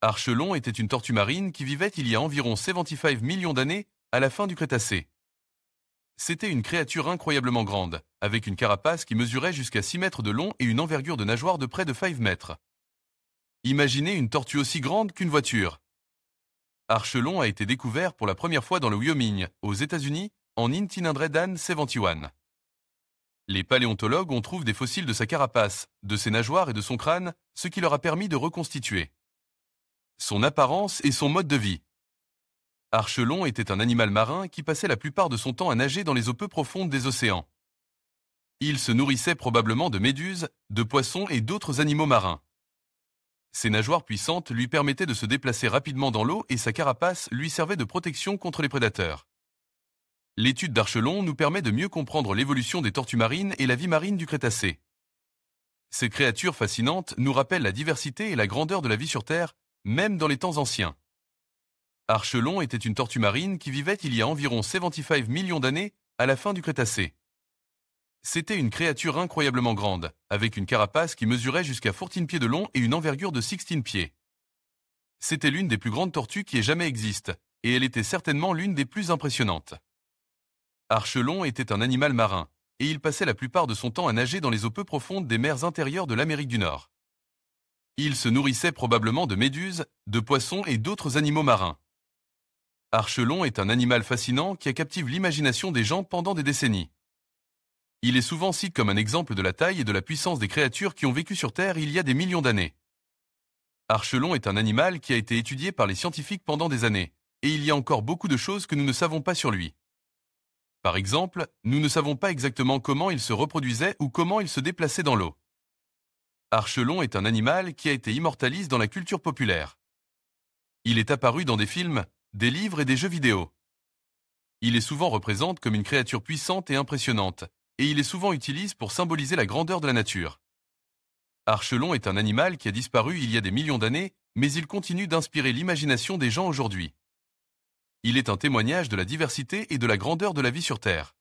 Archelon était une tortue marine qui vivait il y a environ 75 millions d'années, à la fin du Crétacé. C'était une créature incroyablement grande, avec une carapace qui mesurait jusqu'à 6 mètres de long et une envergure de nageoire de près de 5 mètres. Imaginez une tortue aussi grande qu'une voiture. Archelon a été découvert pour la première fois dans le Wyoming, aux États-Unis, en 1971. Les paléontologues ont trouvé des fossiles de sa carapace, de ses nageoires et de son crâne, ce qui leur a permis de reconstituer son apparence et son mode de vie. Archelon était un animal marin qui passait la plupart de son temps à nager dans les eaux peu profondes des océans. Il se nourrissait probablement de méduses, de poissons et d'autres animaux marins. Ses nageoires puissantes lui permettaient de se déplacer rapidement dans l'eau et sa carapace lui servait de protection contre les prédateurs. L'étude d'Archelon nous permet de mieux comprendre l'évolution des tortues marines et la vie marine du Crétacé. Ces créatures fascinantes nous rappellent la diversité et la grandeur de la vie sur Terre, même dans les temps anciens. Archelon était une tortue marine qui vivait il y a environ 75 millions d'années, à la fin du Crétacé. C'était une créature incroyablement grande, avec une carapace qui mesurait jusqu'à 14 pieds de long et une envergure de 16 pieds. C'était l'une des plus grandes tortues qui ait jamais existé, et elle était certainement l'une des plus impressionnantes. Archelon était un animal marin, et il passait la plupart de son temps à nager dans les eaux peu profondes des mers intérieures de l'Amérique du Nord. Il se nourrissait probablement de méduses, de poissons et d'autres animaux marins. Archelon est un animal fascinant qui a captivé l'imagination des gens pendant des décennies. Il est souvent cité comme un exemple de la taille et de la puissance des créatures qui ont vécu sur Terre il y a des millions d'années. Archelon est un animal qui a été étudié par les scientifiques pendant des années, et il y a encore beaucoup de choses que nous ne savons pas sur lui. Par exemple, nous ne savons pas exactement comment il se reproduisait ou comment il se déplaçait dans l'eau. Archelon est un animal qui a été immortalisé dans la culture populaire. Il est apparu dans des films, des livres et des jeux vidéo. Il est souvent représenté comme une créature puissante et impressionnante, et il est souvent utilisé pour symboliser la grandeur de la nature. Archelon est un animal qui a disparu il y a des millions d'années, mais il continue d'inspirer l'imagination des gens aujourd'hui. Il est un témoignage de la diversité et de la grandeur de la vie sur Terre.